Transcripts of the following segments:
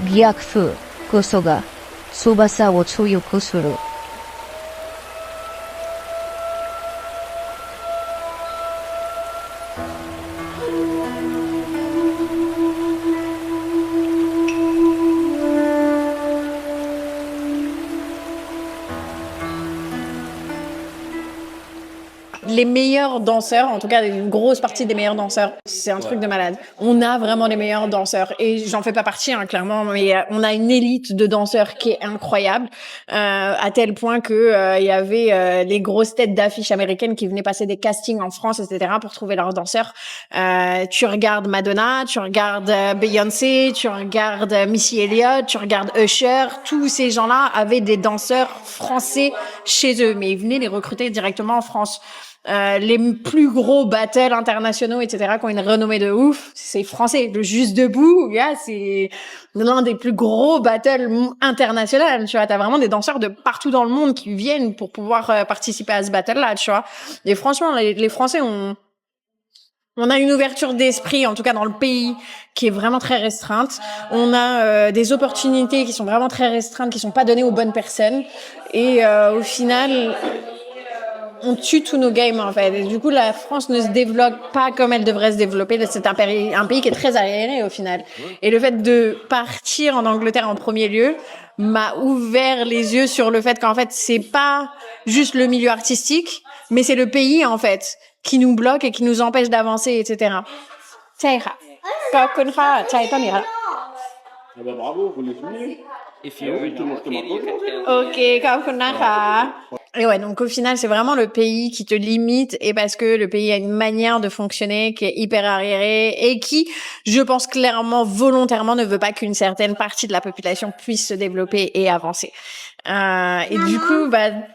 逆風こそが翼を強くする。Les meilleurs danseurs, en tout cas une grosse partie des meilleurs danseurs, c'est un truc de malade. On a vraiment les meilleurs danseurs et j'en fais pas partie clairement, mais on a une élite de danseurs qui est incroyable, à tel point que il y avait les grosses têtes d'affiches américaines qui venaient passer des castings en France, etc. pour trouver leurs danseurs. Tu regardes Madonna, tu regardes Beyoncé, tu regardes Missy Elliott, tu regardes Usher, tous ces gens-là avaient des danseurs français chez eux, mais ils venaient les recruter directement en France. Les plus gros battles internationaux, etc., qui ont une renommée de ouf, c'est français. Le Juste Debout, c'est l'un des plus gros battles internationaux. Tu vois, t'as vraiment des danseurs de partout dans le monde qui viennent pour pouvoir participer à ce battle-là, tu vois. Et franchement, les Français on a une ouverture d'esprit, en tout cas dans le pays, qui est vraiment très restreinte. On a des opportunités qui sont vraiment très restreintes, qui sont pas données aux bonnes personnes. Et au final, on tue tous nos games en fait. Et du coup, la France ne se développe pas comme elle devrait se développer. C'est un pays qui est très arriéré au final. Et le fait de partir en Angleterre en premier lieu m'a ouvert les yeux sur le fait qu'en fait, c'est pas juste le milieu artistique, mais c'est le pays en fait qui nous bloque et qui nous empêche d'avancer, etc. ใช่ค่ะขอบคุณค่ะใช่ตอนนี้ค่ะ Ah bah bravo, vous les soulignez. If you read tout le monde Wikipedia, you can tell. โอเคขอบคุณนะคะ Et ouais, donc au final, c'est vraiment le pays qui te limite et parce que le pays a une manière de fonctionner qui est hyper arriérée et qui, je pense clairement, volontairement ne veut pas qu'une certaine partie de la population puisse se développer et avancer. Et du coup,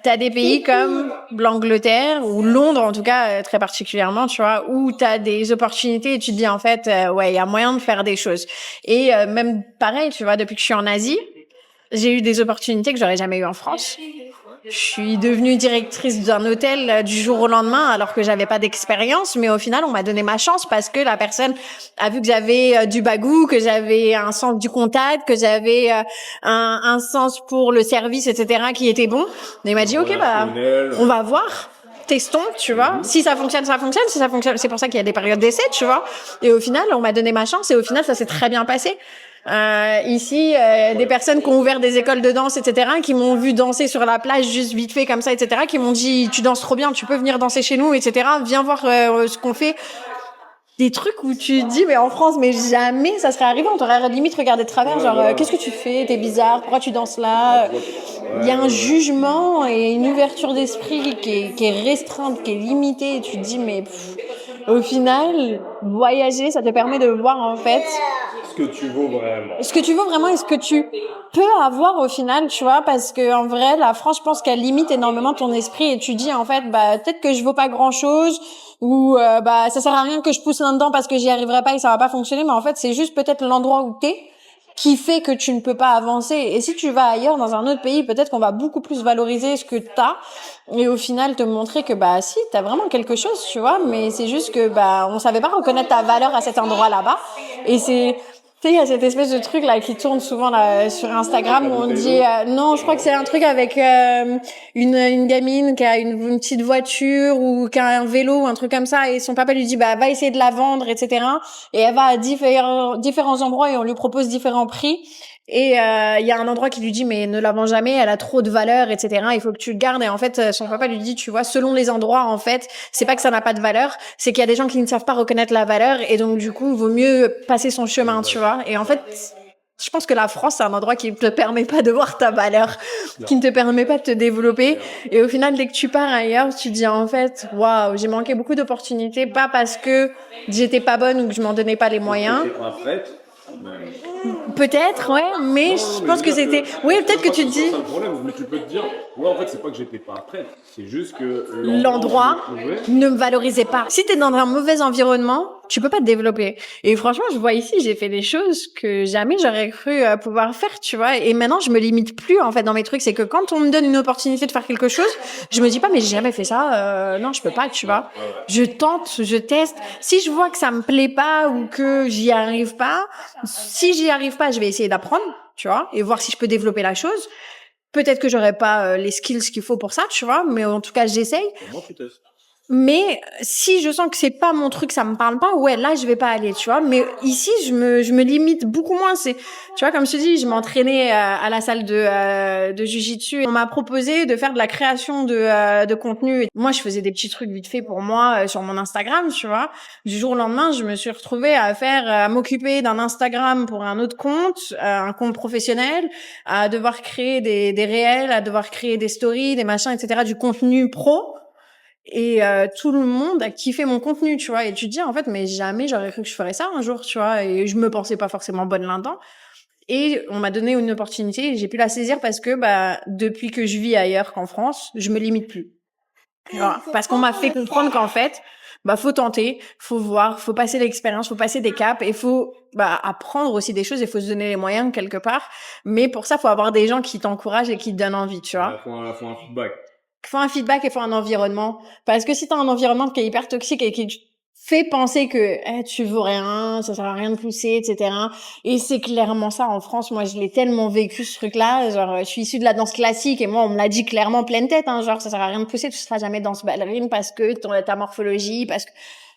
t'as des pays comme l'Angleterre ou Londres, en tout cas, très particulièrement, tu vois, où t'as des opportunités et tu te dis, en fait, ouais, il y a moyen de faire des choses. Et même pareil, tu vois, depuis que je suis en Asie, j'ai eu des opportunités que j'aurais jamais eues en France. Je suis devenue directrice d'un hôtel du jour au lendemain alors que j'avais pas d'expérience, mais au final, on m'a donné ma chance parce que la personne a vu que j'avais du bagou, que j'avais un sens du contact, que j'avais un sens pour le service, etc., qui était bon. Et il m'a dit, ok, on va voir. Testons, tu vois. Si ça fonctionne, ça fonctionne. Si ça fonctionne, c'est pour ça qu'il y a des périodes d'essai, tu vois. Et au final, on m'a donné ma chance et au final, ça s'est très bien passé. Ici, des personnes qui ont ouvert des écoles de danse, etc., qui m'ont vu danser sur la plage juste vite fait comme ça, etc., qui m'ont dit, tu danses trop bien, tu peux venir danser chez nous, etc., viens voir ce qu'on fait. Des trucs où tu te dis, mais en France, mais jamais ça serait arrivé, on t'aurait limite regardé de travers, genre, qu'est-ce que tu fais, t'es bizarre, pourquoi tu danses là? Il y a un jugement et une ouverture d'esprit qui est restreinte, qui est limitée, et tu te dis, mais au final, voyager, ça te permet de voir en fait Ce que tu vaux vraiment. ce que tu veux vraiment et ce que tu peux avoir au final, tu vois, parce que en vrai, la France, je pense qu'elle limite énormément ton esprit et tu dis en fait, peut-être que je vaux pas grand-chose ou ça sert à rien que je pousse là-dedans parce que j'y arriverai pas et ça va pas fonctionner, mais en fait, c'est juste peut-être l'endroit où t'es qui fait que tu ne peux pas avancer. Et si tu vas ailleurs, dans un autre pays, peut-être qu'on va beaucoup plus valoriser ce que t'as et au final te montrer que si, t'as vraiment quelque chose, tu vois, mais c'est juste que on savait pas reconnaître ta valeur à cet endroit là-bas. Et c'est tu sais, il y a cette espèce de truc là qui tourne souvent là sur Instagram où on dit non, je crois que c'est un truc avec une gamine qui a une petite voiture ou qui a un vélo ou un truc comme ça et son papa lui dit va essayer de la vendre, etc. Et elle va à différents endroits et on lui propose différents prix. Et il y a un endroit qui lui dit mais ne la vends jamais, elle a trop de valeur, etc. Il faut que tu le gardes. Et en fait, son papa lui dit tu vois, selon les endroits, en fait, c'est pas que ça n'a pas de valeur, c'est qu'il y a des gens qui ne savent pas reconnaître la valeur et donc du coup, il vaut mieux passer son chemin, tu vois. Et en fait, je pense que la France, c'est un endroit qui ne te permet pas de voir ta valeur, qui ne te permet pas de te développer. Et au final, dès que tu pars ailleurs, tu dis en fait, waouh, j'ai manqué beaucoup d'opportunités, pas parce que j'étais pas bonne ou que je m'en donnais pas les moyens. Peut-être, ouais, mais je pense que c'était... Oui, peut-être que tu te dis... C'est un problème, mais tu peux te dire, ouais, en fait, c'est pas que j'étais pas prête, c'est juste que l'endroit ne me valorisait pas. Si t'es dans un mauvais environnement, tu peux pas te développer. Et franchement, je vois ici, j'ai fait des choses que jamais j'aurais cru pouvoir faire, tu vois. Et maintenant, je me limite plus, en fait, dans mes trucs. C'est que quand on me donne une opportunité de faire quelque chose, je me dis pas, mais j'ai jamais fait ça, non, je peux pas, tu vois. Je tente, je teste. Si je vois que ça me plaît pas ou que j'y arrive pas, si j'y arrive pas, je vais essayer d'apprendre, tu vois, et voir si je peux développer la chose. Peut-être que j'aurai pas les skills qu'il faut pour ça, tu vois, mais en tout cas, j'essaye. Comment tu testes? Mais si je sens que c'est pas mon truc, ça me parle pas, ouais, là je vais pas aller, tu vois. Mais ici, je me limite beaucoup moins. C'est, tu vois, comme je te dis, je m'entraînais à la salle de jiu-jitsu. On m'a proposé de faire de la création de contenu. Moi, je faisais des petits trucs vite fait pour moi sur mon Instagram, tu vois. Du jour au lendemain, je me suis retrouvée à m'occuper d'un Instagram pour un autre compte, un compte professionnel, à devoir créer des réels, à devoir créer des stories, des machins, etc., du contenu pro. Et tout le monde a kiffé mon contenu, tu vois. Et tu te dis, en fait, mais jamais j'aurais cru que je ferais ça un jour, tu vois. Et je me pensais pas forcément bonne là-dedans. Et on m'a donné une opportunité et j'ai pu la saisir parce que, bah, depuis que je vis ailleurs qu'en France, je me limite plus. Tu vois. Parce qu'on m'a fait comprendre qu'en fait, bah, faut tenter, faut voir, faut passer l'expérience, faut passer des caps et faut, bah, apprendre aussi des choses et faut se donner les moyens quelque part. Mais pour ça, faut avoir des gens qui t'encouragent et qui te donnent envie, tu vois. Faut un feedback. Faut un feedback et faut un environnement. Parce que si t'as un environnement qui est hyper toxique et qui te fait penser que tu vaux rien, ça sert à rien de pousser, etc. Et c'est clairement ça en France. Moi, je l'ai tellement vécu ce truc-là. Genre, je suis issue de la danse classique et moi, on me l'a dit clairement pleine tête. Hein, genre, ça sert à rien de pousser, tu seras jamais danse ballerine parce que ta morphologie, parce que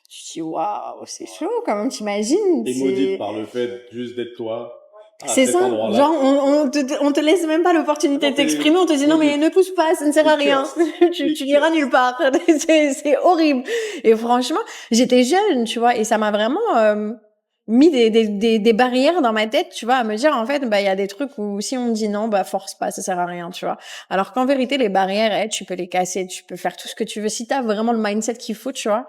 je dis waouh, c'est chaud quand même. T'imagines? Et maudite par le fait juste d'être toi. C'est ça. Genre, on te laisse même pas l'opportunité de t'exprimer. On te dit non, mais ne pousse pas, ça ne sert à rien. tu n'iras nulle part. c'est horrible. Et franchement, j'étais jeune, tu vois, et ça m'a vraiment mis des barrières dans ma tête, tu vois, à me dire en fait, bah il y a des trucs où si on me dit non, bah force pas, ça sert à rien, tu vois. Alors qu'en vérité, les barrières, tu peux les casser, tu peux faire tout ce que tu veux si t'as vraiment le mindset qu'il faut, tu vois.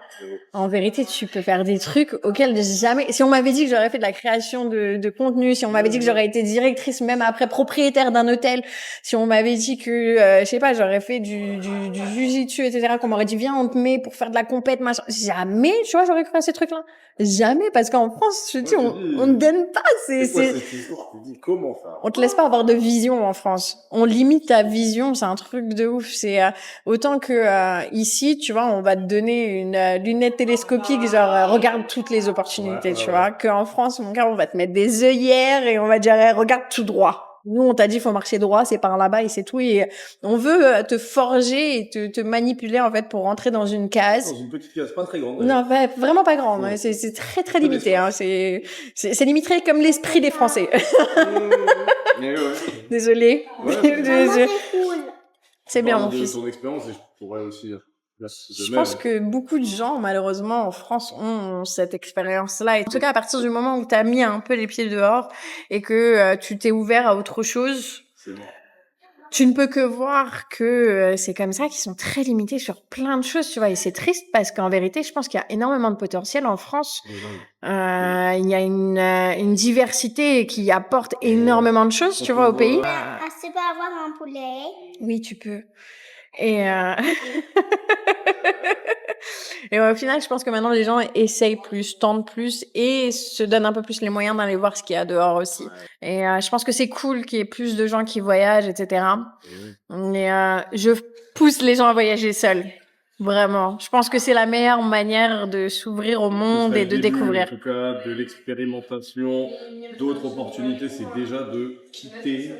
En vérité, tu peux faire des trucs auxquels jamais... Si on m'avait dit que j'aurais fait de la création de contenu, si on m'avait dit que j'aurais été directrice, même après propriétaire d'un hôtel, si on m'avait dit que, je sais pas, j'aurais fait du jiu-jitsu, etc., qu'on m'aurait dit, viens, on te met pour faire de la compète, machin. Jamais, tu vois, j'aurais cru à ces trucs-là. Jamais, parce qu'en France, je te dis, on ne donne pas. C'est quoi cette histoire? Tu dis comment ça? On te laisse pas avoir de vision en France. On limite ta vision, c'est un truc de ouf. C'est autant que ici, tu vois, on va te donner une lunette télescopique, genre regarde toutes les opportunités, tu vois. Qu'en France, mon gars, on va te mettre des œillères et on va dire regarde tout droit. Nous, on t'a dit faut marcher droit, c'est par là-bas et c'est tout. Et on veut te forger et te manipuler en fait pour rentrer dans une case. Dans une petite case, pas très grande. Non, vraiment pas grande. Ouais. C'est très très limité. Hein. C'est limité comme l'esprit des Français. Désolée. Ouais, C'est bien mon fils. De ton expérience, et je pourrais aussi. Je pense que beaucoup de gens, malheureusement, en France, ont cette expérience-là. Et en tout cas, à partir du moment où tu as mis un peu les pieds dehors et que tu t'es ouvert à autre chose, tu ne peux que voir que c'est comme ça qu'ils sont très limités sur plein de choses, tu vois. Et c'est triste parce qu'en vérité, je pense qu'il y a énormément de potentiel en France. Il y a une diversité qui apporte énormément de choses, tu vois, au pays. Je peux avoir un poulet? Oui, tu peux. Et et au final, je pense que maintenant les gens essayent plus, tentent plus et se donnent un peu plus les moyens d'aller voir ce qu'il y a dehors aussi. Et je pense que c'est cool qu'il y ait plus de gens qui voyagent, etc. Mais je pousse les gens à voyager seuls. Vraiment. Je pense que c'est la meilleure manière de s'ouvrir au monde et de découvrir. En tout cas, de l'expérimentation, d'autres opportunités, c'est déjà de quitter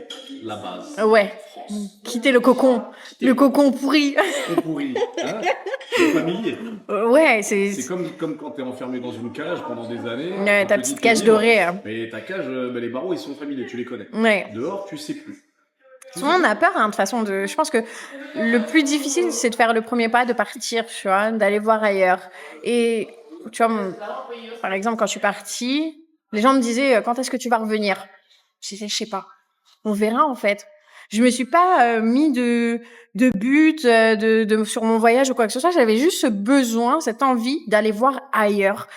la base. Ouais. Quitter le cocon. Le cocon pourri. Le pourri. Hein? Le familier. Ouais, c'est comme quand t'es enfermé dans une cage pendant des années. Ouais, ta petite cage dorée. Hein. Mais ta cage, les barreaux, ils sont familiers, tu les connais. Ouais. Dehors, tu sais plus. Souvent, on a peur, hein, de toute façon. Je pense que le plus difficile, c'est de faire le premier pas, de partir, tu vois, d'aller voir ailleurs. Et, tu vois, par exemple, quand je suis partie, les gens me disaient, quand est-ce que tu vas revenir? Je disais, je sais pas. On verra, en fait. Je me suis pas mis de but sur mon voyage ou quoi que ce soit. J'avais juste ce besoin, cette envie d'aller voir ailleurs.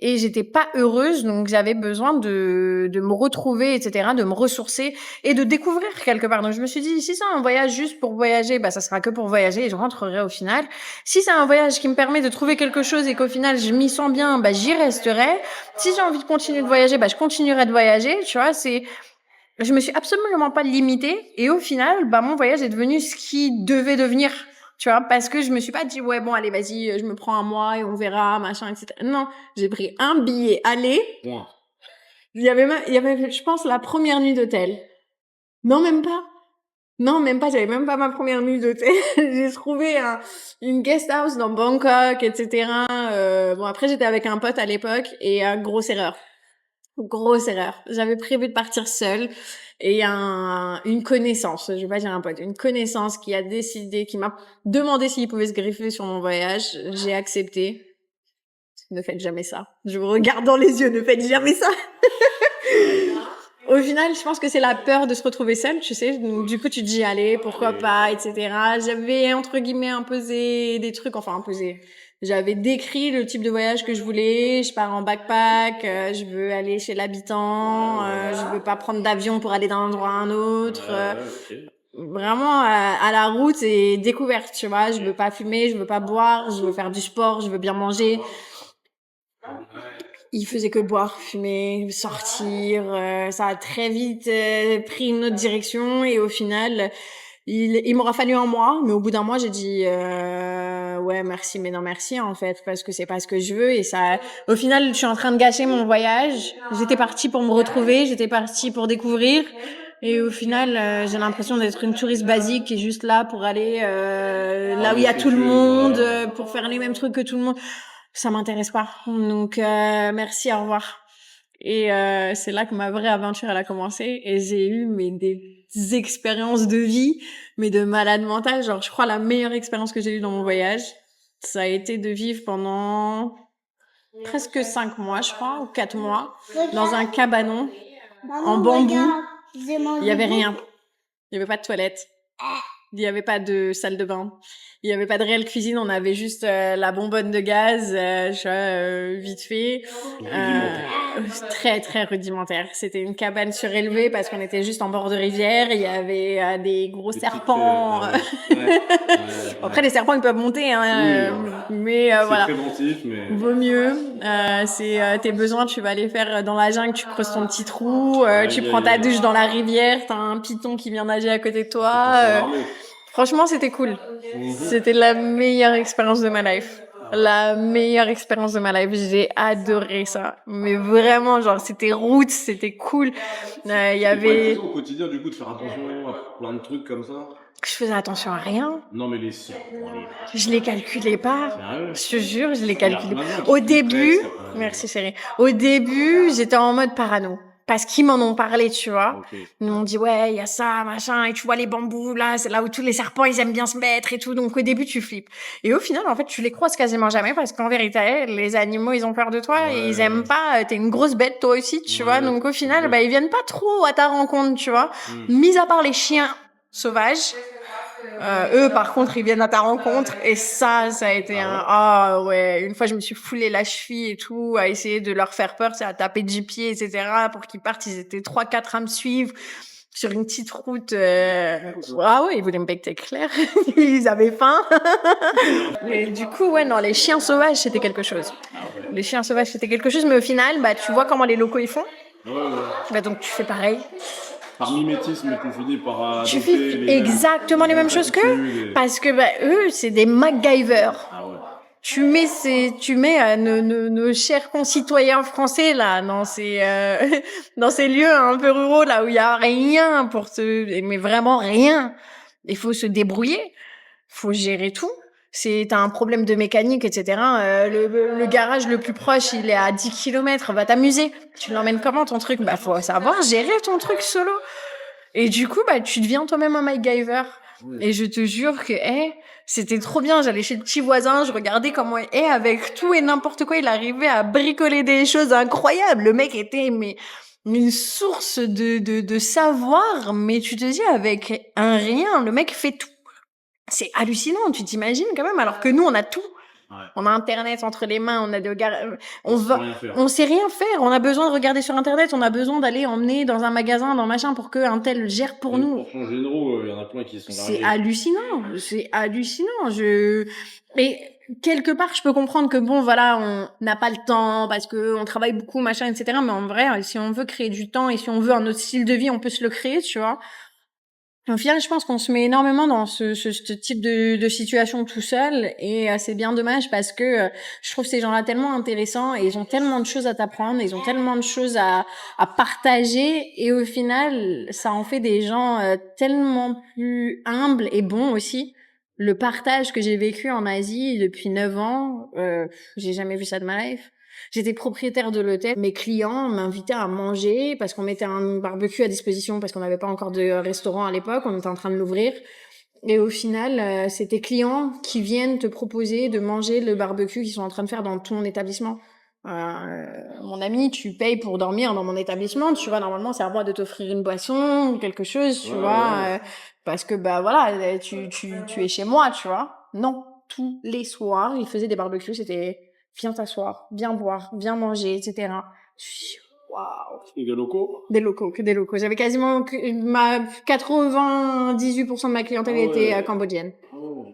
Et j'étais pas heureuse, donc j'avais besoin de me retrouver, etc., de me ressourcer et de découvrir quelque part. Donc je me suis dit, si c'est un voyage juste pour voyager, bah ça sera que pour voyager et je rentrerai au final. Si c'est un voyage qui me permet de trouver quelque chose et qu'au final je m'y sens bien, bah j'y resterai. Si j'ai envie de continuer de voyager, bah je continuerai de voyager. Tu vois, je me suis absolument pas limitée et au final, bah mon voyage est devenu ce qui devait devenir. Tu vois, parce que je me suis pas dit, ouais, bon, allez, vas-y, je me prends un mois et on verra, machin, etc. Non, j'ai pris un billet aller. Point. Il y avait, je pense, la première nuit d'hôtel. Non, même pas. Non, même pas. J'avais même pas ma première nuit d'hôtel. J'ai trouvé une guest house dans Bangkok, etc. Bon, après, j'étais avec un pote à l'époque et grosse erreur. Grosse erreur. J'avais prévu de partir seule et une connaissance, je vais pas dire un pote, une connaissance qui m'a demandé s'il pouvait se greffer sur mon voyage. J'ai accepté. Ne faites jamais ça. Je vous regarde dans les yeux, ne faites jamais ça. Au final, je pense que c'est la peur de se retrouver seule, tu sais. Donc, du coup, tu te dis, allez, pourquoi pas, etc. J'avais, entre guillemets, imposé des trucs, enfin, imposé. J'avais décrit le type de voyage que je voulais. Je pars en backpack, je veux aller chez l'habitant, je veux pas prendre d'avion pour aller d'un endroit à un autre. Vraiment à la route et découverte, tu vois. Je veux pas fumer, je veux pas boire, je veux faire du sport, je veux bien manger. Il faisait que boire, fumer, sortir. Ça a très vite pris une autre direction et au final, il m'aura fallu un mois, mais au bout d'un mois, j'ai dit ouais, merci, mais non merci en fait, parce que c'est pas ce que je veux et ça. Au final, je suis en train de gâcher mon voyage. J'étais partie pour me retrouver, j'étais partie pour découvrir. Et au final, j'ai l'impression d'être une touriste basique qui est juste là pour aller là où il y a tout le monde, pour faire les mêmes trucs que tout le monde. Ça m'intéresse pas. Donc merci, au revoir. Et c'est là que ma vraie aventure elle a commencé et j'ai eu des expériences de vie mais de malade mental. Genre je crois la meilleure expérience que j'ai eue dans mon voyage, ça a été de vivre pendant presque 5 mois, je crois, ou 4 mois dans un cabanon en bambou. Il y avait rien. Il y avait pas de toilette. Il y avait pas de salle de bain. Il y avait pas de réelle cuisine. On avait juste la bonbonne de gaz, vite fait. Très, très rudimentaire. C'était une cabane surélevée parce qu'on était juste en bord de rivière. Il y avait des gros serpents. Après, les serpents, ils peuvent monter, hein. Mais voilà. C'est préventif, mais... Vaut mieux. C'est tes besoins, tu vas les faire dans la jungle. Tu creuses ton petit trou. Tu prends ta douche dans la rivière. T'as un python qui vient nager à côté de toi. Franchement, c'était cool. C'était la meilleure expérience de ma life. La meilleure expérience de ma life. J'ai adoré ça. Mais vraiment, genre, c'était roots, c'était cool. Il y avait... au quotidien, du coup, de faire attention à plein de trucs comme ça. Je faisais attention à rien. Non, mais les serpents, je les calculais pas. Sérieux? Je te jure, je les calculais. Au début, merci chérie. Au début, j'étais en mode parano. Parce qu'ils m'en ont parlé, tu vois. Okay. Ils m'ont dit, ouais, il y a ça, machin, et tu vois les bambous, là, c'est là où tous les serpents, ils aiment bien se mettre et tout. Donc, au début, tu flippes. Et au final, en fait, tu les croises quasiment jamais parce qu'en vérité, les animaux, ils ont peur de toi et ils aiment pas, t'es une grosse bête, toi aussi, tu vois. Donc, au final, bah, ils viennent pas trop à ta rencontre, tu vois. Mis à part les chiens sauvages. Eux, par contre, ils viennent à ta rencontre et ça a été une fois, je me suis foulé la cheville et tout, à essayer de leur faire peur, c'est à taper du pied, etc., pour qu'ils partent. Ils étaient 3-4 à me suivre sur une petite route. Ils voulaient me becter clair. Ils avaient faim. Et du coup, les chiens sauvages, c'était quelque chose. Les chiens sauvages, c'était quelque chose, mais au final, bah, tu vois comment les locaux, ils font. Bah, donc, tu fais pareil. Par mimétisme, tu finis par tu fais exactement les mêmes choses qu'eux, parce que eux, c'est des MacGyver. Ah ouais. Tu mets nos chers concitoyens français là dans ces lieux un peu ruraux là où il y a rien mais vraiment rien. Il faut se débrouiller, faut gérer tout. T'as un problème de mécanique, etc. Le garage le plus proche, il est à 10 km. Va t'amuser. Tu l'emmènes comment ton truc? Bah, faut savoir gérer ton truc solo. Et du coup, bah, tu deviens toi-même un MacGyver. Oui. Et je te jure que, c'était trop bien. J'allais chez le petit voisin, je regardais comment, avec tout et n'importe quoi, il arrivait à bricoler des choses incroyables. Le mec était, une source de savoir, mais tu te dis avec un rien, le mec fait tout. C'est hallucinant, tu t'imagines quand même, alors que nous, on a tout. Ouais. On a Internet entre les mains, on a on peut va, rien faire. on sait rien faire. On a besoin de regarder sur Internet, on a besoin d'aller emmener dans un magasin, dans machin, pour que un tel gère pour Même nous. pour changer généraux, il y en a plein qui sont C'est largués. hallucinant, c'est hallucinant. Et quelque part, je peux comprendre que bon, voilà, on n'a pas le temps parce que on travaille beaucoup, machin, etc. Mais en vrai, si on veut créer du temps et si on veut un autre style de vie, on peut se le créer, tu vois. Au final, je pense qu'on se met énormément dans ce type de situation tout seul et c'est bien dommage parce que je trouve ces gens-là tellement intéressants et ils ont tellement de choses à t'apprendre, ils ont tellement de choses à partager et au final, ça en fait des gens tellement plus humbles et bons aussi. Le partage que j'ai vécu en Asie depuis 9 ans, j'ai jamais vu ça de ma life. J'étais propriétaire de l'hôtel. Mes clients m'invitaient à manger parce qu'on mettait un barbecue à disposition parce qu'on n'avait pas encore de restaurant à l'époque. On était en train de l'ouvrir. Et au final, c'est tes clients qui viennent te proposer de manger le barbecue qu'ils sont en train de faire dans ton établissement. Mon ami, tu payes pour dormir dans mon établissement. Tu vois, normalement, c'est à moi de t'offrir une boisson ou quelque chose, tu vois, parce que bah voilà, tu es chez moi, tu vois. Non, tous les soirs, ils faisaient des barbecues. C'était viens t'asseoir, viens boire, viens manger, etc. Waouh. Et des locaux? Des locaux, que des locaux. J'avais quasiment 98% de ma clientèle était cambodgienne. Oh.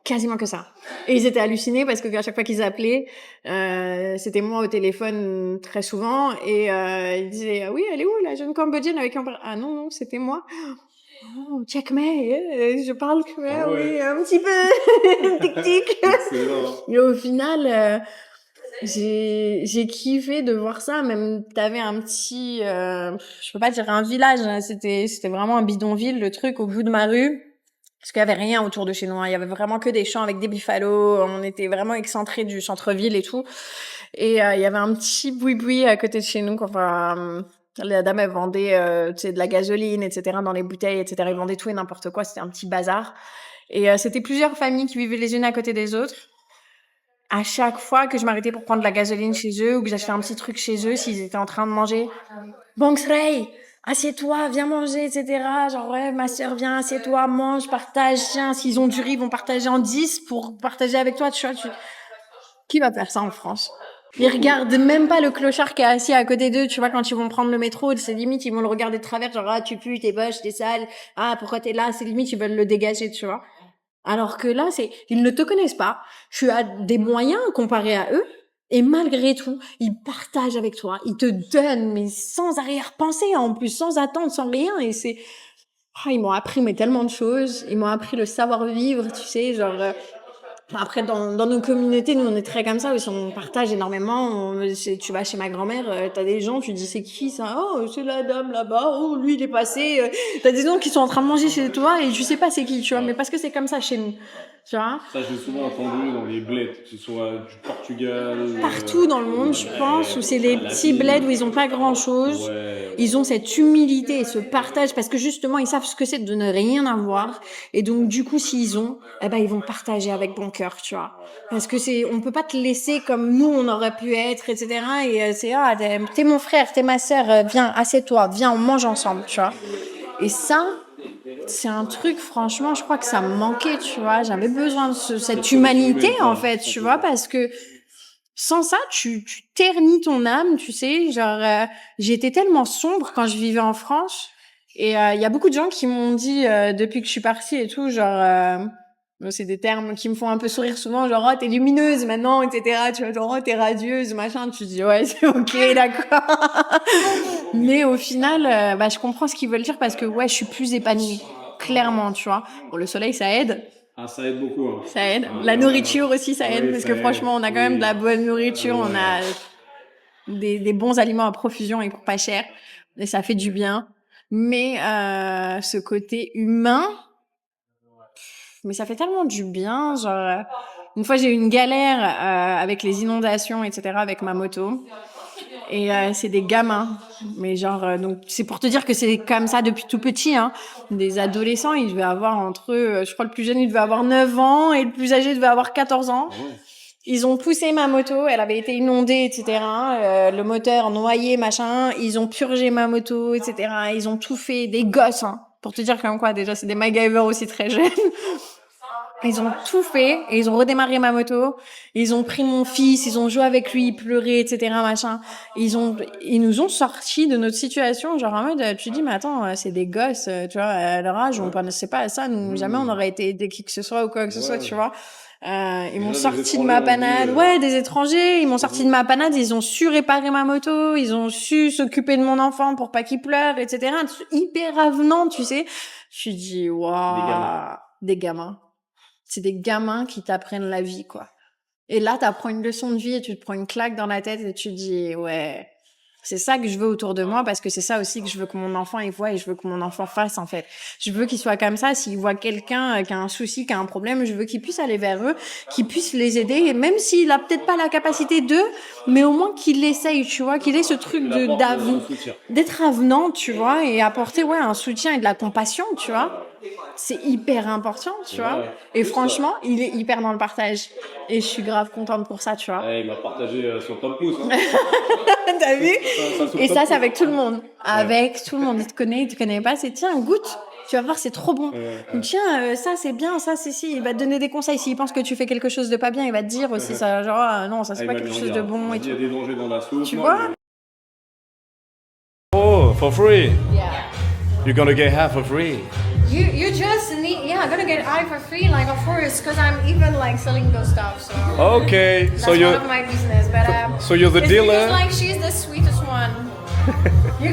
Quasiment que ça. Et ils étaient hallucinés parce que à chaque fois qu'ils appelaient, c'était moi au téléphone très souvent et ils disaient oui, elle est où la jeune cambodgienne avec qui on parle? Ah non, c'était moi. Oh, check me, je parle khmer, oui, un petit peu tic tic. Et au final, j'ai kiffé de voir ça. Même t'avais un petit, je peux pas dire un village, hein, c'était vraiment un bidonville, le truc au bout de ma rue. Parce qu'il y avait rien autour de chez nous, hein. Il y avait vraiment que des champs avec des buffalo. On était vraiment excentrés du centre-ville et tout. Et il y avait un petit boui-boui à côté de chez nous. Enfin, la dame, elle vendait tu sais, de la gasoline, etc. dans les bouteilles, etc. Elle vendait tout et n'importe quoi. C'était un petit bazar. Et c'était plusieurs familles qui vivaient les unes à côté des autres. À chaque fois que je m'arrêtais pour prendre de la gasoline chez eux ou que j'achetais un petit truc chez eux, s'ils étaient en train de manger, Bangsrei, assieds-toi, viens manger, etc. Genre, ouais, ma sœur, viens, assieds-toi, mange, partage, tiens. S'ils ont du riz, ils vont partager en 10 pour partager avec toi, tu vois. Qui va faire ça en France? Ils regardent même pas le clochard qui est assis à côté d'eux, tu vois, quand ils vont prendre le métro, c'est limite, ils vont le regarder de travers, genre, ah, tu pues, t'es moche, t'es sale, ah, pourquoi t'es là? C'est limite, ils veulent le dégager, tu vois. Alors que là, ils ne te connaissent pas. Tu as des moyens comparés à eux. Et malgré tout, ils partagent avec toi. Ils te donnent, mais sans arrière-pensée, en plus, sans attendre, sans rien. Et ils m'ont appris, mais tellement de choses. Ils m'ont appris le savoir-vivre, tu sais, genre, après, dans nos communautés, nous, on est très comme ça aussi. On partage énormément. Tu vas chez ma grand-mère, t'as des gens, tu dis c'est qui ça? Oh, c'est la dame là-bas. Oh, lui, il est passé. T'as des gens qui sont en train de manger chez toi et tu sais pas c'est qui, tu vois. Mais parce que c'est comme ça chez nous, tu vois. Ça, j'ai souvent entendu dans les bleds, que ce soit du Portugal. Partout dans le monde, je pense, où c'est des petits bleds où ils ont pas grand-chose. Ils ont cette humilité et ce partage parce que justement, ils savent ce que c'est de ne rien avoir. Et donc, du coup, s'ils ont, eh ben, ils vont partager avec bon cœur, tu vois. Parce que on peut pas te laisser comme nous, on aurait pu être, etc. Et t'es mon frère, t'es ma sœur, viens, assieds-toi, viens, on mange ensemble, tu vois. Et ça, c'est un truc, franchement, je crois que ça me manquait, tu vois. J'avais besoin de cette humanité, en fait, tu vois, parce que sans ça, tu ternis ton âme, tu sais. Genre, j'étais tellement sombre quand je vivais en France. Et il y a beaucoup de gens qui m'ont dit, depuis que je suis partie et tout, genre... c'est des termes qui me font un peu sourire souvent, genre, oh, t'es lumineuse maintenant, etc. Tu vois, genre, oh, t'es radieuse, machin. Tu dis, ouais, c'est ok, d'accord. Mais au final, je comprends ce qu'ils veulent dire parce que, ouais, je suis plus épanouie. Clairement, tu vois. Bon, le soleil, ça aide. Ah, ça aide beaucoup. Hein. Ça aide. La nourriture aussi, ça aide. Parce que franchement, on a quand même de la bonne nourriture. On a des bons aliments à profusion et pour pas cher. Et ça fait du bien. Mais ce côté humain, mais ça fait tellement du bien. Genre, une fois, j'ai eu une galère avec les inondations, etc., avec ma moto. Et c'est des gamins. Mais genre, donc c'est pour te dire que c'est comme ça depuis tout petit. Hein. Des adolescents, ils devaient avoir entre eux, je crois le plus jeune, il devait avoir 9 ans et le plus âgé devait avoir 14 ans. Ils ont poussé ma moto, elle avait été inondée, etc. Le moteur noyé, machin. Ils ont purgé ma moto, etc. Ils ont tout fait, des gosses, hein. Pour te dire comme quoi, déjà, c'est des MacGyver aussi très jeunes. Ils ont tout fait et ils ont redémarré ma moto. Ils ont pris mon fils, ils ont joué avec lui, il pleurait, etc. machin. Ils nous ont sortis de notre situation, genre en mode, tu te dis mais attends, c'est des gosses, tu vois, à leur âge, on pensait pas à ça, nous jamais on aurait été aidé qui que ce soit ou quoi que ce soit, tu vois. Ils m'ont sorti de ma panade, ouais, des étrangers. Ils m'ont sorti de ma panade, ils ont su réparer ma moto, ils ont su s'occuper de mon enfant pour pas qu'il pleure, etc. Hyper avenant, tu sais. Je me dis waouh, des gamins. C'est des gamins qui t'apprennent la vie, quoi. Et là, t'apprends une leçon de vie et tu te prends une claque dans la tête et tu te dis, ouais, c'est ça que je veux autour de moi parce que c'est ça aussi que je veux que mon enfant y voit et je veux que mon enfant fasse, en fait. Je veux qu'il soit comme ça. S'il voit quelqu'un qui a un souci, qui a un problème, je veux qu'il puisse aller vers eux, qu'il puisse les aider. Et même s'il a peut-être pas la capacité d'eux, mais au moins qu'il essaye, tu vois, qu'il ait ce truc d'être avenant, tu vois, et apporter, ouais, un soutien et de la compassion, tu vois. C'est hyper important, tu vois. Et franchement, il est hyper dans le partage. Et je suis grave contente pour ça, tu vois. Il m'a partagé son top pouce. Hein. T'as vu? Et ça, c'est avec tout le monde. Avec tout le monde. Il te connaît pas. C'est tiens, goûte. Tu vas voir, c'est trop bon. Tiens, ça, c'est bien, ça, c'est si. Il va te donner des conseils. S'il pense que tu fais quelque chose de pas bien, il va te dire aussi ça. Genre, non, ça, c'est pas quelque chose de bon et tout. Il y a des dangers dans la soupe. Tu vois? Oh, for free. Yeah. You're gonna get half for free. You just need, yeah, I'm gonna get eye for free, like, of course, because I'm even, like, selling those stuff, so. Okay, That's so one you're of my business, but, so you're the it's dealer. because, like, she's the sweetest one. You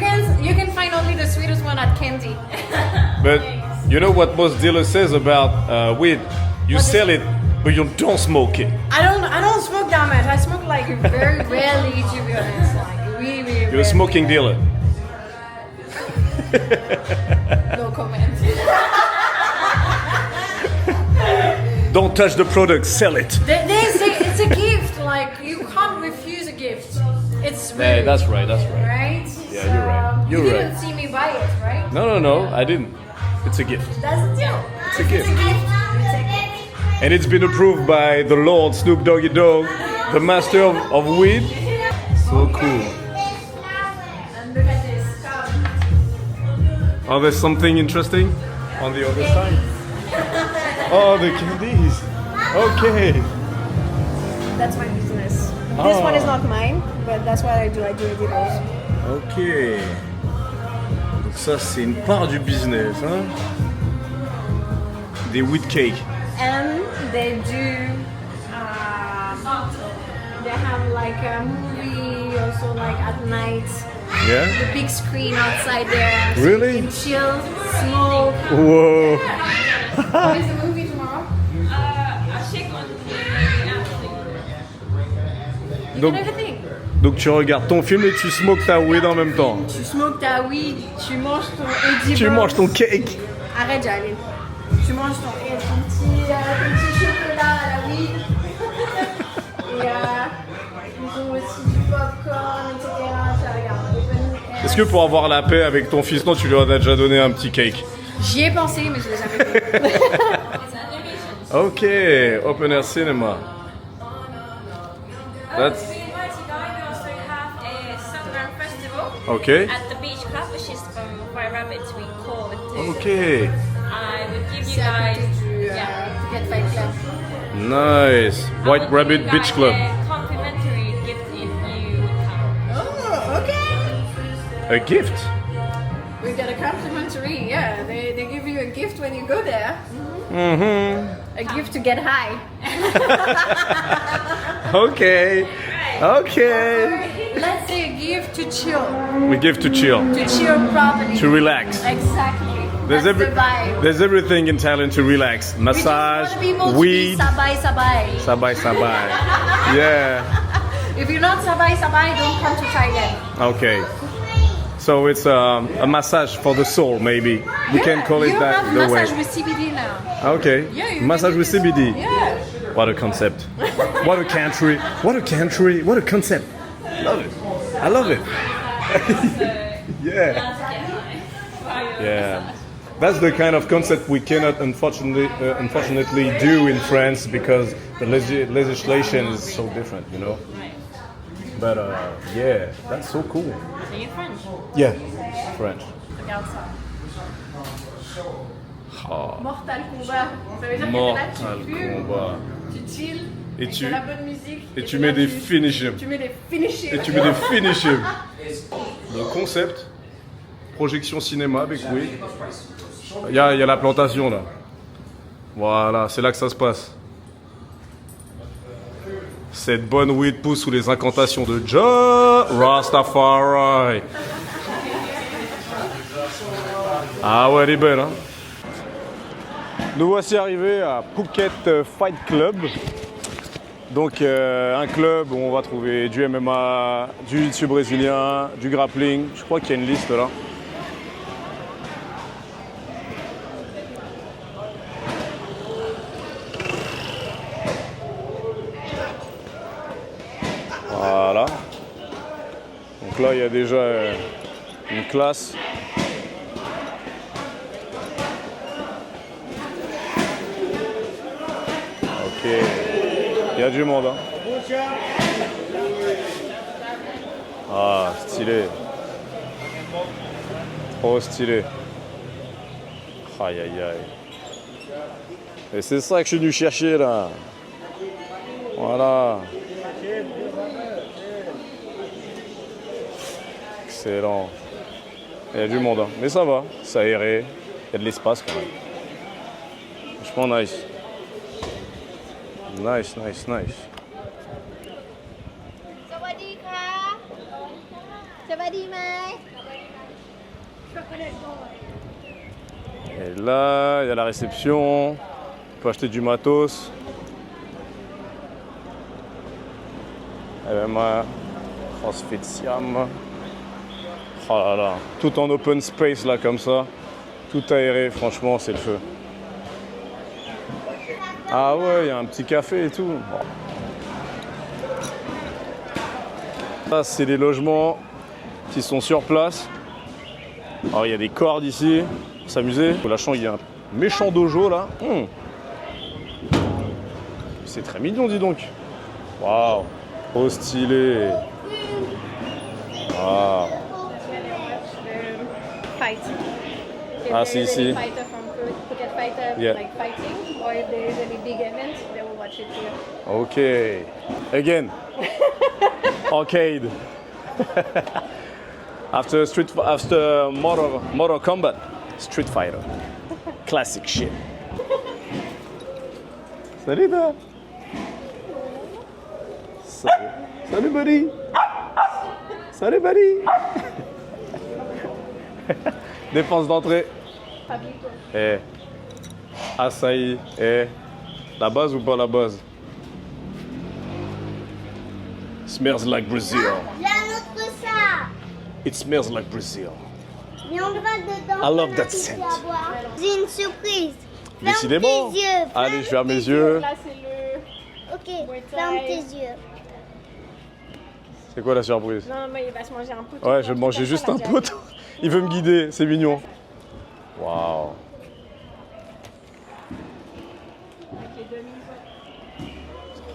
can find only the sweetest one at Candy. But you know what most dealers says about weed? You sell it, but you don't smoke it. I don't smoke that much. I smoke, like, very rarely, to be honest, like, really You're a smoking dealer. No comment. Don't touch the product, sell it. They say it's a gift, like, you can't refuse a gift. It's rude. Yeah, that's right, Right? Yeah, you're right. You're you right. didn't see me buy it, right? No, I didn't. It's a gift. That's the deal. It's a gift. It's a gift. And it's been approved by the Lord Snoop Doggy Dogg, the master of weed. So cool. And look at this. Oh, there's something interesting on the other side. Oh, the candies. Okay. That's my business. This one is not mine, but that's what I do. I do edibles. Ok. Donc ça, c'est une part du business, hein? Des weed cakes. And they do. They have like a movie also like at night. Yeah? The big screen outside there. So Really? you can chill, smoke. Whoa. What is the movie tomorrow? You Donc, can everything. donc tu regardes ton film et tu smokes ta weed en même temps. Tu smokes ta weed, tu manges ton edible. Tu manges ton cake. Arrête, Jalil. Tu manges ton petit chocolat à la weed. Et ils ont aussi du popcorn, etc. Ça, regarde. Open air. Est-ce que pour avoir la paix avec ton fils, non, tu lui as déjà donné un petit cake? J'y ai pensé, mais je l'ai jamais fait. Ok, Open Air Cinema. That's We invite you guys to have a Sunburn Festival okay. at the Beach Club, which is from White Rabbit. We call it. Okay. I would give you C'est à guys. côté du Get Fight Club. Nice. I White would Rabbit give you Beach guys Club. A complimentary gift if you would come. Oh, okay. A gift. We get a complimentary, yeah. They give you a gift when you go there. Mm-hmm. A gift to get high. Okay. Okay. Let's say a gift to chill. We give to chill, To chill properly. to relax. Exactly. There's That's the vibe. there's everything in Thailand to relax. We Massage, just want people to weed, be sabay. sabai sabai. Yeah. If you're not sabay, don't come to Thailand. Okay. So it's a massage for the soul, maybe. We can call it you that have the way. massage with CBD now. Okay. Yeah, you Massage can with do CBD. Yeah. What a concept. What a country. What a country. What a concept. Love it. I love it. Yeah. Yeah. That's the kind of concept we cannot unfortunately do in France because the legislation is so different, you know. But yeah, that's so cool. Are you French? Yeah, French. Regarde ça. Oh, Mortal Kombat. Ça veut dire Mortal Kombat. tu chill, Et tu, la bonne musique. et tu mets des finishes. Tu mets des finishes. Et tu mets des finishes. Le concept, projection cinéma avec oui. Il y a la plantation là. Voilà, c'est là que ça se passe. Cette bonne weed pousse sous les incantations de Jah Rastafari. Ah ouais, elle est belle, hein. Nous voici arrivés à Phuket Fight Club. Donc un club où on va trouver du MMA, du jiu-jitsu brésilien, du grappling. Je crois qu'il y a une liste là. Voilà. Donc là, il y a déjà une classe. Ok. Il y a du monde. Hein. Ah, stylé. Trop stylé. Aïe, aïe, aïe. Et c'est ça que je suis venu chercher là. Voilà. Excellent. Il y a du monde, hein. Mais ça va, c'est aéré. Il y a de l'espace quand même. Franchement nice. Nice, nice, nice. สวัสดีค่ะสวัสดีไหม Et là, il y a la réception. On peut acheter du matos. MMA, CrossFit Siam. Oh là là, tout en open space là comme ça. Tout aéré, franchement, c'est le feu. Ah ouais, il y a un petit café et tout. Ça, c'est les logements qui sont sur place. Alors, il y a des cordes ici pour s'amuser. La chambre, il y a un méchant dojo là. C'est très mignon, dis donc. Waouh, trop stylé. Waouh. Fight. If Ah, there si, is si. any fighter from Phuket Fighter Yeah. like fighting, or if there is any big event, they will watch it here. Okay. Again. Arcade. after Mortal Kombat, Street Fighter. Classic shit. Salut toi. Salut. Salut buddy. Salut buddy. Dépense d'entrée. Eh. Açaï. Eh. La base ou pas la base? Smells like Brazil. J'ai un autre ça. It smells like Brazil. Mais on va dedans. I love that tu scent. vas voir. J'ai une surprise. Ferme Décidément. tes yeux. Allez, je ferme mes yeux. Là, c'est le. Ok, Muay Thai. ferme tes yeux. C'est quoi la surprise? Non, mais il va se manger un poteau. Ouais, je vais manger juste un poteau. Il veut me guider, c'est mignon. Waouh.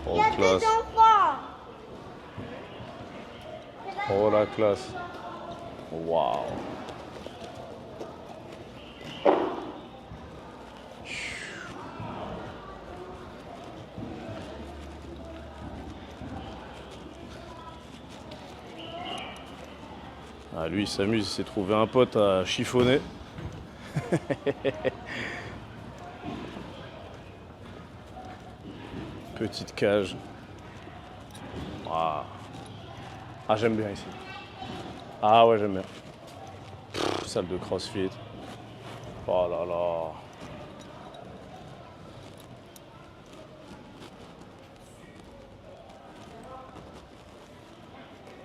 Il y a Oh, classe. des enfants. Oh la classe. Waouh. Ah, lui il s'amuse, il s'est trouvé un pote à chiffonner. Petite cage. Waouh. Ah, j'aime bien ici. Ah ouais, j'aime bien. Salle de CrossFit. Oh là là.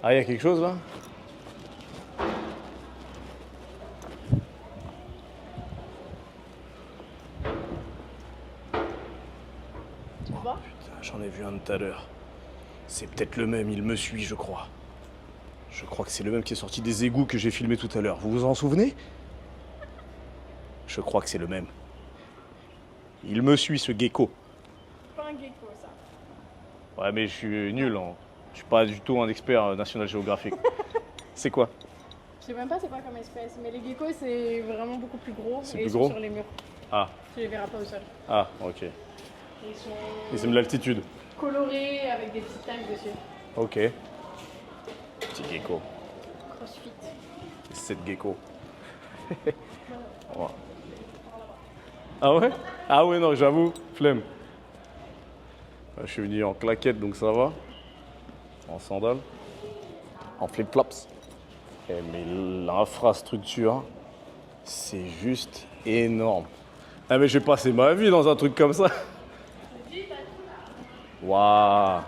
Ah, il y a quelque chose là? Putain, j'en ai vu un tout à l'heure. C'est peut-être le même, il me suit, je crois. Je crois que c'est le même qui est sorti des égouts que j'ai filmé tout à l'heure. Vous vous en souvenez? Je crois que c'est le même. Il me suit, ce gecko. Pas un gecko, ça. Ouais, mais je suis nul. Hein. Je suis pas du tout un expert National Geographic. C'est quoi? Je sais même pas c'est quoi comme espèce, mais les geckos c'est vraiment beaucoup plus gros C'est et plus ils sont gros sur les murs. Ah, Tu les verras pas au sol. ah, ok. Ils sont Ils aiment l'altitude. colorés avec des petites tags dessus. Ok. Petit gecko. Crossfit. 7 geckos. Ouais. Ah ouais? Ah ouais, non, j'avoue, flemme. Je suis venu en claquette, donc ça va. En sandales. En flip-flops. Mais l'infrastructure, c'est juste énorme. Ah mais j'ai passé ma vie dans un truc comme ça. Waouh.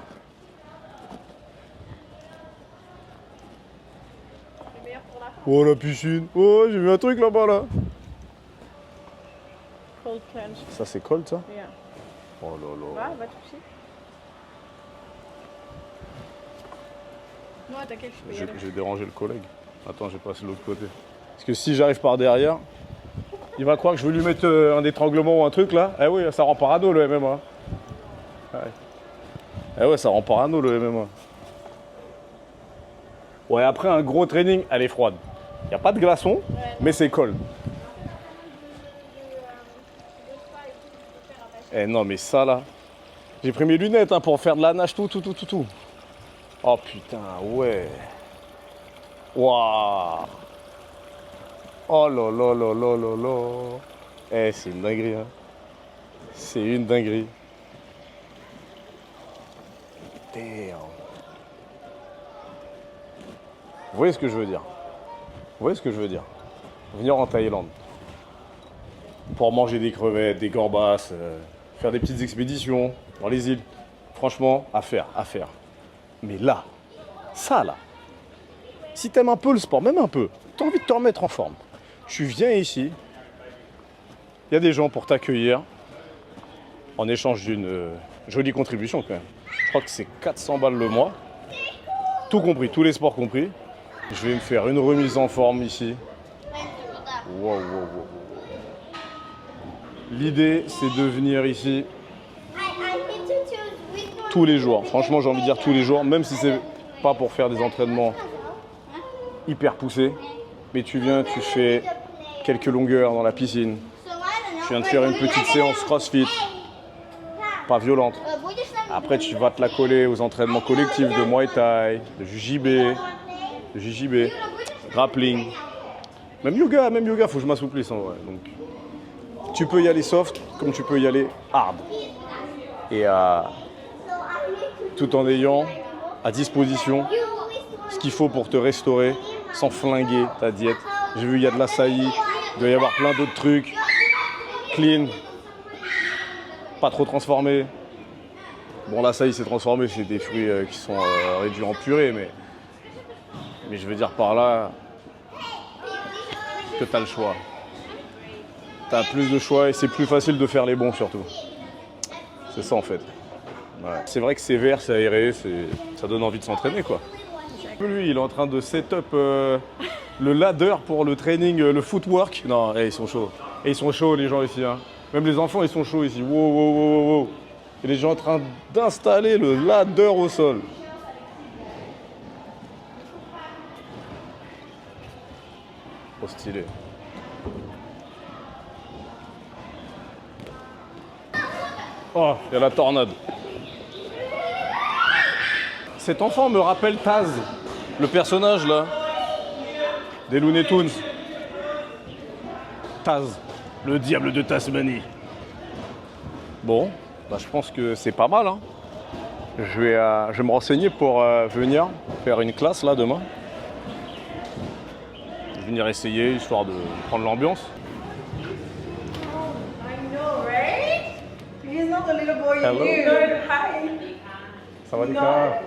Oh la piscine. Oh, j'ai vu un truc là-bas là. Cold plunge. Ça c'est cold ça? Yeah. Oh là là. Va toucher. Non, t'inquiète, je peux y aller. J'ai dérangé le collègue. Attends, j'ai passé de l'autre côté. Parce que si j'arrive par derrière, il va croire que je veux lui mettre un étranglement ou un truc là. Eh oui, ça rend parano le MMA. Ouais. Eh ouais, ça rend parano le MMA. Ouais, après un gros training, elle est froide. Il n'y a pas de glaçon, mais c'est cold. Eh non, mais ça là. J'ai pris mes lunettes hein, pour faire de la nage, tout. Oh putain, ouais. Waouh. Oh là là là là là là. Eh, c'est une dinguerie. Hein. C'est une dinguerie. Damn. Vous voyez ce que je veux dire? Vous voyez ce que je veux dire? Venir en Thaïlande pour manger des crevettes, des gambas, faire des petites expéditions dans les îles. Franchement, à faire. Mais là, ça là, si t'aimes un peu le sport, même un peu, t'as envie de te remettre en forme, tu viens ici, il y a des gens pour t'accueillir en échange d'une jolie contribution quand même. Je crois que c'est 400 balles le mois, tout compris, tous les sports compris. Je vais me faire une remise en forme ici. Wow. L'idée, c'est de venir ici tous les jours. Franchement, j'ai envie de dire tous les jours, même si c'est pas pour faire des entraînements hyper poussés. Mais tu viens, tu fais quelques longueurs dans la piscine. Tu viens de faire une petite séance CrossFit, pas violente. Après, tu vas te la coller aux entraînements collectifs de Muay Thai, de JJB, grappling. Même yoga, faut que je m'assouplisse en vrai. Donc, tu peux y aller soft comme tu peux y aller hard. Et tout en ayant à disposition ce qu'il faut pour te restaurer sans flinguer ta diète. J'ai vu, il y a de l'açaï, il doit y avoir plein d'autres trucs. Clean, pas trop transformé. Bon, l'açaï c'est transformé, c'est des fruits qui sont réduits en purée, mais je veux dire par là que tu as le choix. Tu as plus de choix et c'est plus facile de faire les bons surtout. C'est ça en fait. Ouais. C'est vrai que c'est vert, c'est aéré, ça donne envie de s'entraîner quoi. Lui, il est en train de set-up le ladder pour le training, le footwork. Non, ils sont chauds. Et ils sont chauds les gens ici. Hein. Même les enfants, ils sont chauds ici. Wow. Et les gens en train d'installer le ladder au sol. Trop stylé. Oh, il y a la tornade. Cet enfant me rappelle Taz, le personnage là, des Looney Tunes. Taz, le diable de Tasmanie. Bon, bah, je pense que c'est pas mal. Hein. Je vais me renseigner pour venir faire une classe là demain. Je vais venir essayer, histoire de prendre l'ambiance. Hello. Sawadika.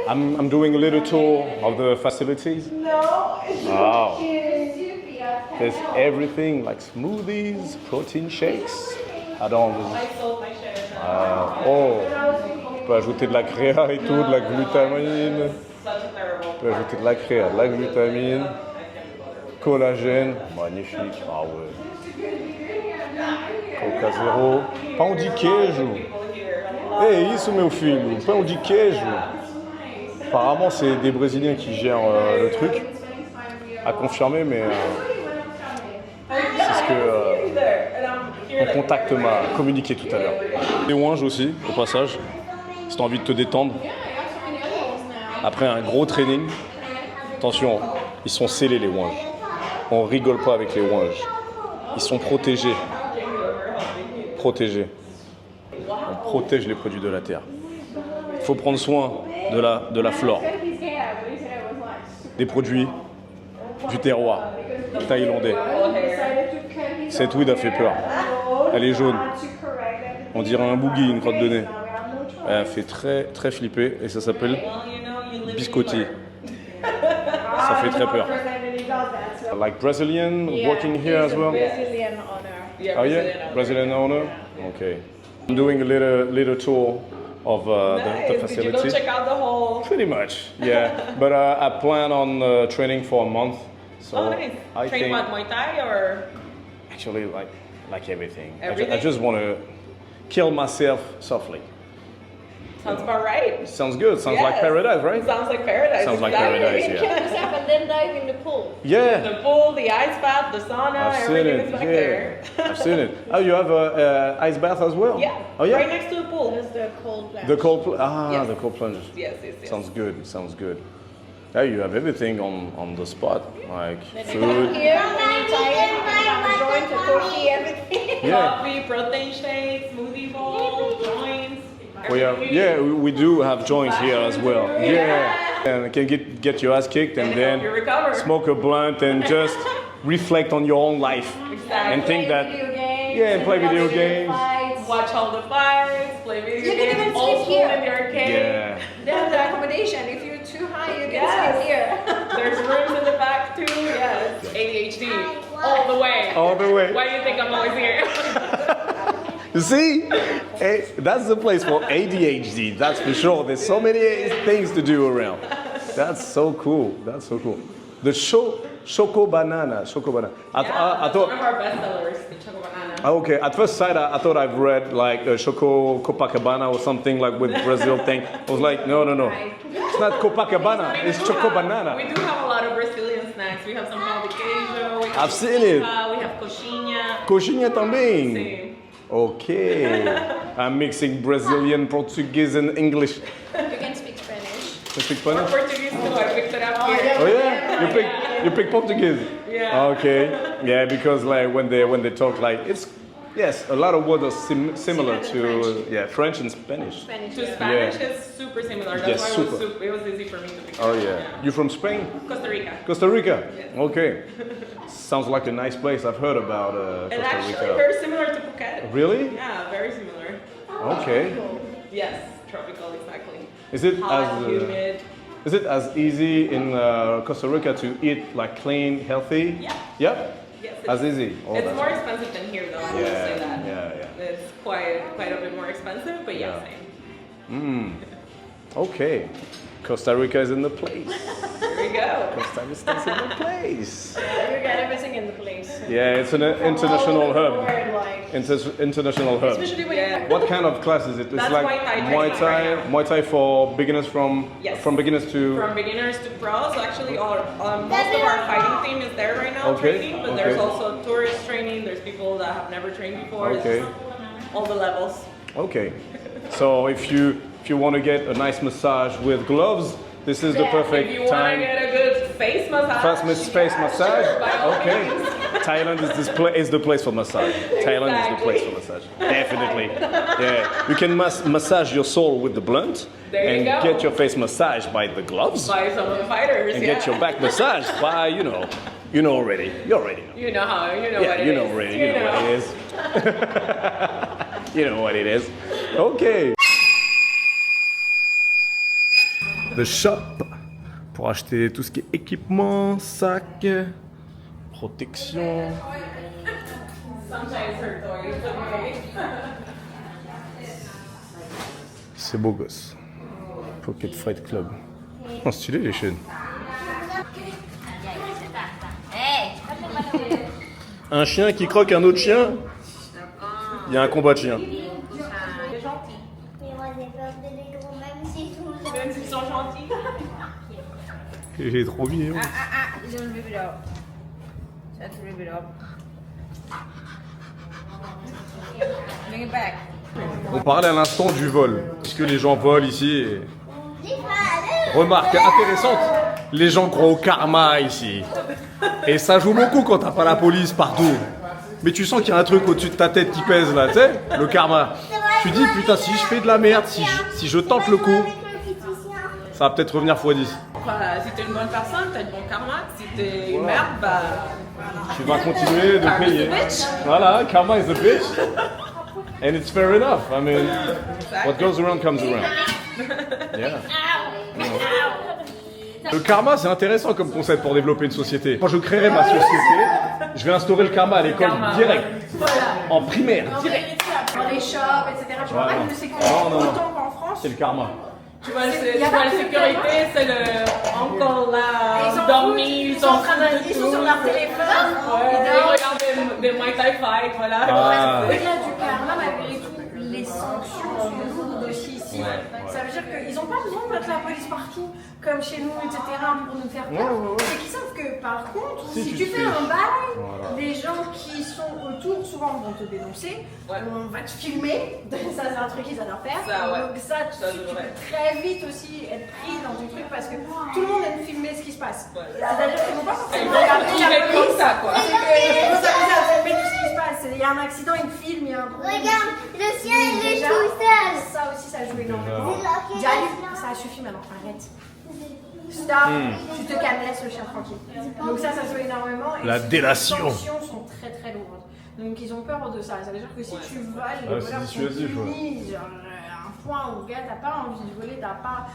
I'm doing a little tour of the facilities. Wow. There's everything like smoothies, protein shakes. Tu peux ajouter de la créa et tout, de la glutamine. Tu peux ajouter de la créa, de la glutamine. Collagène, magnifique. Ah ouais. Coca zéro. Pão de queijo. É isso, meu filho. Pão de queijo. Apparemment, c'est des Brésiliens qui gèrent le truc. À confirmer, mais c'est ce que mon contact m'a communiqué tout à l'heure. Les ouinges aussi, au passage, si tu as envie de te détendre. Après un gros training, attention, ils sont scellés les ouinges. On rigole pas avec les ouinges. Ils sont protégés. Protégés. On protège les produits de la terre. Il faut prendre soin de la flore. Des produits du terroir thaïlandais. Cette weed a fait peur. Elle est jaune. On dirait un boogie, une crotte de nez. Elle fait très très flipper et ça s'appelle biscotti. Ça fait très peur. Like Brazilian working here as well? Brazilian owner. Oh yeah, Brazilian owner? Okay. I'm doing a little tour of the facility. Did you go check out the whole? Pretty much, yeah. But I plan on training for a month. So Oh, nice. I Train think what, Muay Thai or? actually like everything. Everything? I just want to kill myself softly. Sounds about right. Sounds good. Sounds like Yes. paradise, right? Sounds like paradise. Sounds like exactly. paradise, You yeah. kill yourself and then dive in the pool. Yeah. The pool, the ice bath, the sauna, I've seen everything it. is back Yeah, there. I've seen it. Oh, you have a ice bath as well? Yeah. Oh yeah. Right next to the pool. There's the cold plunge. The cold Yes. the cold plunge. Yes, yes, yes. Sounds good. Sounds good. Yeah, you have everything on the spot, like Here, food. when you're tired, have a joint, a coffee, everything. Yeah. Coffee, protein shakes, smoothie bowl, joints. We have, everything. yeah, we do have joints here as well. Yeah. And you can get your ass kicked and then You recover. smoke a blunt and just reflect on your own life Exactly. and think that Video games. yeah, and play video watch games. fights. Watch all the fights, play video You can games, even old sleep school here. in the arcade. Yeah. They have the accommodation. If you're too high, you can Yes. sleep here. There's rooms in the back too. Yes. ADHD all the way. All the way. Why do you think I'm always here? You see, that's the place for ADHD. That's for sure. There's so many things to do around. That's so cool. That's so cool. The Choco Banana. Choco Banana. I That's thought. one of our best sellers, the Choco Banana. Okay, at first sight, I thought I've read like Choco Copacabana or something like with Brazil thing. I was like, no. It's not Copacabana, it's Choco Banana. We do have a lot of Brazilian snacks. We have some pão de queijo. We have I've seen it. We have coxinha. Coxinha também. Sim. Okay. I'm mixing Brazilian, Portuguese, and English. You can speak Spanish. You speak Or Spanish? Portuguese too. I picked it up here. Oh yeah, you pick Portuguese. Yeah. Okay. Yeah, because like when they talk like it's yes, a lot of words are similar to French and Spanish. Spanish. To Spanish Yeah. is super similar. That's Yes, why super. it was easy for me to pick Oh it up. yeah. You from Spain? Costa Rica. Costa Rica. Okay. Sounds like a nice place. I've heard about And Costa actually Rica. very similar to Phuket. Really? Yeah, very similar. Okay. Yes, tropical, exactly. Is it Hot, humid. is it as easy in Costa Rica to eat like clean, healthy? Yeah. Yep. Yes, As easy. Oh, it's that's more good. expensive than here, though. I will say that. Yeah. It's quite a bit more expensive, but yeah, Yeah. same. Okay. Costa Rica is in the place. Here we go. Costa Rica is in the place. You got everything in the place. Yeah, it's an international All over the hub. world, like. International hub. Especially when Yeah. What kind of class is it? It's That's like Muay Thai Muay training Thai, right now. Muay Thai for beginners from Yes. from beginners to From beginners to pros, actually, most of our fighting team is there right now Okay, training, but there's okay. also tourist training. There's people that have never trained before. It's Okay. all the levels. Okay. So if you want to get a nice massage with gloves, this is the If you perfect want to time. get a good face massage, Face massage. sure, by all Okay. means. Thailand is the place for massage. Thailand is the place for massage. Definitely. Yeah. You can massage your soul with the blunt There you and go. get your face massaged by the gloves By some of the fighters, and yeah. get your back massaged by you know already. You already know. You know how, you know Yeah, what it you is. know already. You know what it is. You know what it is. Okay. The shop pour acheter tout ce qui est équipement, sac, protection. Sometimes her toys, okay. C'est beau gosse. Pocket Fight Club. Oh, stylé les chaînes. Hey, Un chien qui croque un autre chien, il y a un combat de chiens. Mais moi, j'ai peur des gros, même s'ils sont Même s'ils sont gentils. Il est trop mignon. Don't rip it up. Try to rip it up. Bring it back. On parlait à l'instant du vol. Est-ce que les gens volent ici et... Remarque intéressante, les gens croient au karma ici. Et ça joue beaucoup quand t'as pas la police partout. Mais tu sens qu'il y a un truc au-dessus de ta tête qui pèse là, tu sais, le karma. Tu dis putain, si je fais de la merde, si je tente le coup, ça va peut-être revenir x10. Voilà, si t'es une bonne personne, t'as du bon karma. Si t'es une merde, bah. Tu vas continuer de Karma is payer. a bitch. Voilà, karma is a bitch. And it's fair enough. I mean, what goes around comes around. Yeah. Le karma, c'est intéressant comme concept pour développer une société. Quand je créerai ma société, je vais instaurer le karma à l'école direct. En primaire, direct. Dans les shops, etc. Tu vois pas de sécurité Non, non, non. autant qu'en France. C'est le karma. Tu vois, la sécurité, c'est le uncle là, dormi, ils sont en train de. Ils sont sur leur téléphone. Ouais, ils regardent des Muay Thai fight, voilà. Ah. Au-delà du karma, malgré tout, les sanctions sont lourdes aussi ici. Ça veut dire qu'ils n'ont pas besoin de mettre la police partout, comme chez nous, etc., pour nous faire peur. C'est qu'ils savent que, par contre, si tu fais un bail, les gens qui sont autour, souvent, vont te dénoncer. On va te filmer. Ça, c'est un truc qu'ils adorent faire. Ça, ouais. Donc ça, tu peux très vite aussi être pris dans du truc parce que tout le monde aime filmer ce qui se passe. C'est-à-dire qu'ils vont pas forcément regarder la police. Comme ça, quoi. C'est qu'ils vont s'amuser à filmer tout ce qui se passe. Il y a un accident, ils filment, il y a un problème. Regarde, le chien, il est Déjà, tout seul. ça aussi, ça joue énormément. Déjà. Diallo, ça suffit maintenant, arrête. Stop, tu te calmes, laisse le chien tranquille. Donc ça joue énormément. Et La délation. Les sanctions sont très très lourdes. Donc ils ont peur de ça. Ça veut dire que si tu voles, les c'est voleurs sont dissuasif, punis. Genre, un point où, gars, t'as pas envie de voler, t'as pas...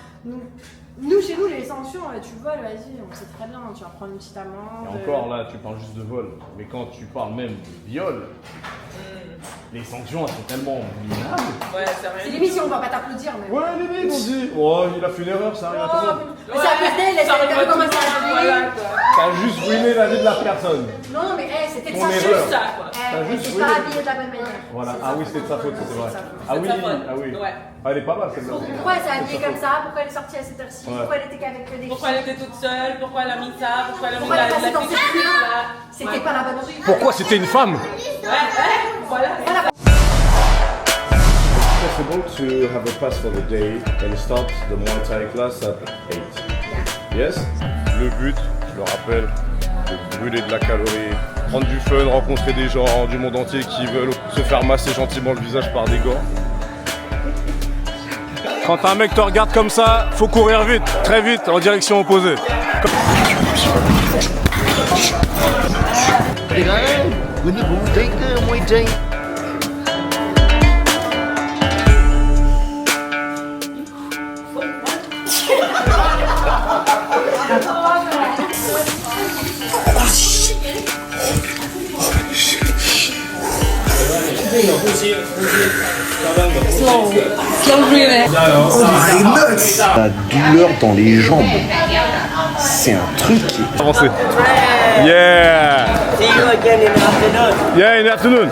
Nous, chez nous, les sanctions, tu voles, vas-y, on sait très bien, tu vas prendre une petite amende. Et encore là, tu parles juste de vol. Mais quand tu parles même de viol, les sanctions elles sont tellement minables. Ouais, c'est C'est rien. limite si on va pas t'applaudir, mais... Ouais, limite, on dit, oh, il a fait une erreur, ça arrive à tout le monde. Mais c'est à cause d'elle, elle a commencé à jouer. T'as juste ruiné la vie de la personne. Non, mais c'était de Ton sa erreur. faute. Ça, quoi. Elle juste s'est ruiné. pas habillée de la bonne manière. Voilà, C'est ah sa oui, faute. c'était de sa faute, c'est vrai. sa faute. Ah oui, C'est de sa faute. ah oui. Ouais. Ah, elle est pas mal celle-là. Pourquoi elle s'est habillée comme ça? Pourquoi elle est sortie à cette heure-ci? Ouais. Pourquoi elle était qu'avec des Pourquoi elle était toute seule? Pourquoi elle a mis ça? Pourquoi elle a mis Pourquoi elle est la passée dans petite cette fille rue-là? là? C'était pas la bonne rue. Pourquoi c'était une femme? Voilà. Possible to have a pass for the day and start the Muay Thai class at 8. Yes? Le but, je le rappelle, de brûler de la calorie, prendre du fun, rencontrer des gens du monde entier qui veulent se faire masser gentiment le visage par des gants. Quand un mec te regarde comme ça, faut courir vite, très vite, en direction opposée. La douleur dans les jambes, c'est un truc qui est... Avancez. Yeah! See you again in the afternoon. Yeah, in the afternoon.